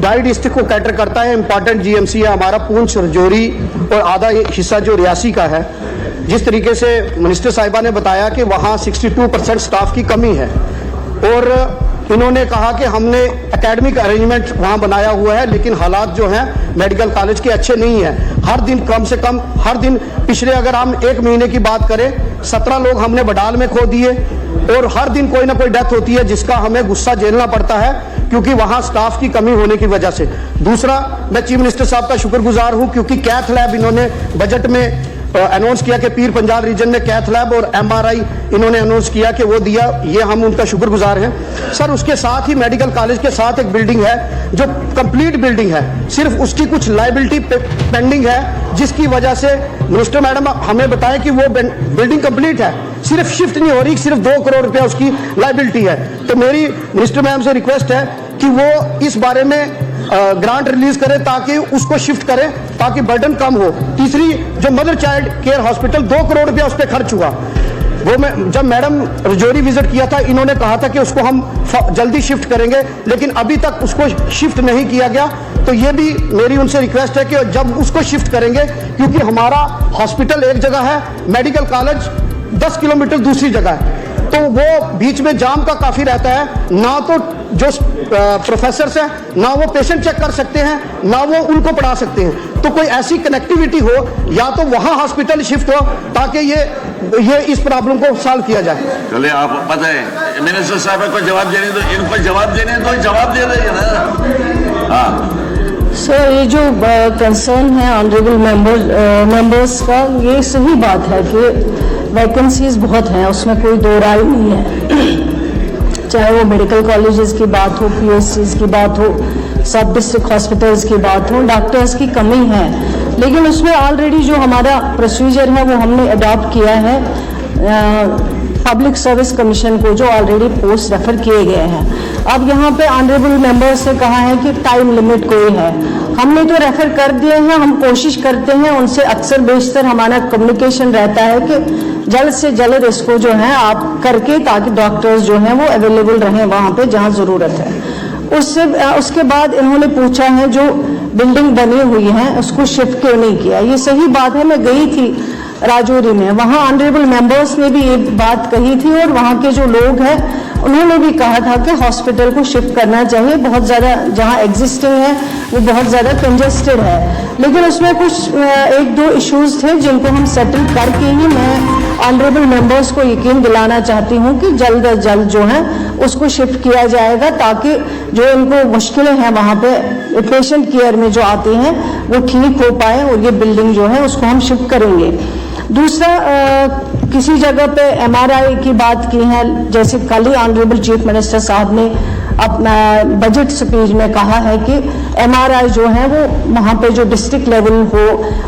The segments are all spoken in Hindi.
डाई डिस्ट्रिक्ट को कैटर करता है। इंपॉर्टेंट जीएमसी है हमारा पूंछ, रजौरी और आधा हिस्सा जो रियासी का है। जिस तरीके से मिनिस्टर साहिबा ने बताया कि वहाँ 62% स्टाफ की कमी है और इन्होंने कहा कि हमने एकेडमिक अरेंजमेंट वहाँ बनाया हुआ है, लेकिन हालात जो हैं मेडिकल कॉलेज के अच्छे नहीं हैं। हर दिन कम से कम हर दिन पिछले अगर हम 1 महीने की बात करें 17 लोग हमने बडाल में खो दिए और हर दिन कोई ना कोई डेथ होती है जिसका हमें गुस्सा झेलना पड़ता है क्योंकि वहाँ स्टाफ की कमी होने की वजह से। दूसरा, मैं चीफ मिनिस्टर साहब का शुक्रगुजार हूँ क्योंकि कैथ लैब इन्होंने बजट में अनाउंस किया कि पीर पंजाब रीजन ने कैथ लैब और एमआरआई इन्होंने अनाउंस किया कि वो दिया, ये हम उनका शुक्रगुजार हैं। सर, उसके साथ ही मेडिकल कॉलेज के साथ एक बिल्डिंग है जो कंप्लीट बिल्डिंग है, सिर्फ उसकी कुछ लाइबिलिटी पेंडिंग है जिसकी वजह से मिनिस्टर मैडम हमें बताएं कि वो बिल्डिंग कंप्लीट है, सिर्फ शिफ्ट नहीं हो रही, सिर्फ 2 करोड़ रुपया उसकी लाइबिलिटी है। तो मेरी मिनिस्टर मैम से रिक्वेस्ट है कि वो इस बारे में ग्रांट रिलीज करें ताकि उसको शिफ्ट करें ताकि बर्डन कम हो। तीसरी, जो mother child care hospital 2 crore रुपया उस पर खर्च हुआ, वो मैं जब मैडम रजौरी विजिट किया था इन्होंने कहा था कि उसको हम जल्दी शिफ्ट करेंगे, लेकिन अभी तक उसको शिफ्ट नहीं किया गया। तो ये भी मेरी उनसे रिक्वेस्ट है कि जब उसको शिफ्ट करेंगे, क्योंकि हमारा हॉस्पिटल एक जगह है, मेडिकल कॉलेज 10 किलोमीटर दूसरी जगह है, तो वो बीच में जाम का काफ़ी रहता है। ना तो जो प्रोफेसर्स हैं ना वो पेशेंट चेक कर सकते हैं ना वो उनको पढ़ा सकते हैं। तो कोई ऐसी कनेक्टिविटी हो या तो वहाँ हॉस्पिटल शिफ्ट हो ताकि ये इस प्रॉब्लम को सॉल्व किया जाए। चलिए, आप पता है मिनिस्टर साहब को जवाब देने दो, इनको जवाब देने दो, जवाब दे देंगे ना। हाँ सर, ये जो कंसर्न है ऑनरेबल मेंबर्स का, ये सही बात है कि वैकेंसीज बहुत हैं, उसमें कोई दो राय नहीं है। चाहे वो मेडिकल कॉलेजेस की बात हो, पीएचसीज की बात हो, सब डिस्ट्रिक्ट हॉस्पिटल्स की बात हो, डॉक्टर्स की कमी है। लेकिन उसमें ऑलरेडी जो हमारा प्रोसीजर है वो हमने अडॉप्ट किया है पब्लिक सर्विस कमीशन को, जो ऑलरेडी पोस्ट रेफर किए गए हैं। अब यहाँ पे ऑनरेबल मेंबर्स से कहा है कि टाइम लिमिट कोई है, हमने तो रेफर कर दिए हैं। हम कोशिश करते हैं उनसे, अक्सर बेशतर हमारा कम्युनिकेशन रहता है कि जल्द से जल्द इसको जो है आप करके, ताकि डॉक्टर्स जो हैं वो अवेलेबल रहें वहाँ पे जहाँ ज़रूरत है। उसके बाद इन्होंने पूछा है जो बिल्डिंग बनी हुई है उसको शिफ्ट क्यों नहीं किया। ये सही बात है, मैं गई थी राजौरी में, वहाँ ऑनरेबल मेंबर्स ने भी ये बात कही थी और वहाँ के जो लोग हैं उन्होंने भी कहा था कि हॉस्पिटल को शिफ्ट करना चाहिए, बहुत ज़्यादा जहाँ एग्जिस्टिंग है वो बहुत ज़्यादा कंजेस्टेड है। लेकिन उसमें कुछ 1-2 इश्यूज थे जिनको हम सेटल करके ही मैं ऑनरेबल मेंबर्स को यकीन दिलाना चाहती हूँ कि जल्द अज जल्द जो है उसको शिफ्ट किया जाएगा, ताकि जो इनको मुश्किलें हैं वहाँ पे पेशेंट केयर में जो आती हैं वो ठीक हो पाए और ये बिल्डिंग जो है उसको हम शिफ्ट करेंगे। दूसरा, किसी जगह पे एमआरआई की बात की है, जैसे कल ही ऑनरेबल चीफ मिनिस्टर साहब ने अपना बजट स्पीच में कहा है कि एमआरआई जो है वो वहाँ पे जो डिस्ट्रिक्ट लेवल हो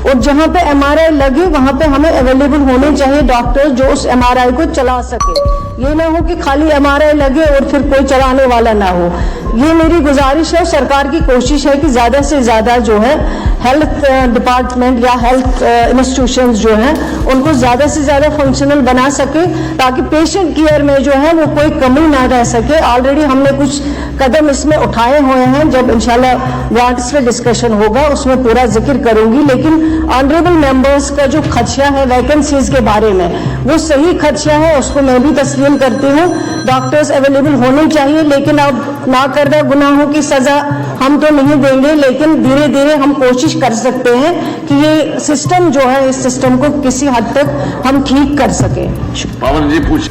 और जहाँ पे एमआरआई लगे वहाँ पे हमें अवेलेबल होने चाहिए डॉक्टर्स जो उस एमआरआई को चला सके। ये ना हो कि खाली एमआरआई लगे और फिर कोई चलाने वाला ना हो। ये मेरी गुजारिश है, सरकार की कोशिश है कि ज़्यादा से ज़्यादा जो है हेल्थ डिपार्टमेंट या हेल्थ इंस्टीट्यूशंस जो हैं उनको ज़्यादा से ज़्यादा फंक्शनल बना सके, ताकि पेशेंट केयर में जो है वो कोई कमी ना रह सके। ऑलरेडी हमने कुछ कदम इसमें उठाए हुए हैं, जब इंशाल्लाह वार्ड्स में डिस्कशन होगा उसमें पूरा जिक्र करूंगी। लेकिन ऑनरेबल मेंबर्स का जो खदशा है वैकेंसीज के बारे में, वो सही खदशा है, उसको मैं भी तस्लीम करती हूँ। डॉक्टर्स अवेलेबल होने चाहिए, लेकिन अब ना करना गुनाहों की सजा हम तो नहीं देंगे, लेकिन धीरे धीरे हम कोशिश कर सकते हैं कि ये सिस्टम जो है, इस सिस्टम को किसी हद तक हम ठीक कर सकें। पवन जी पूछ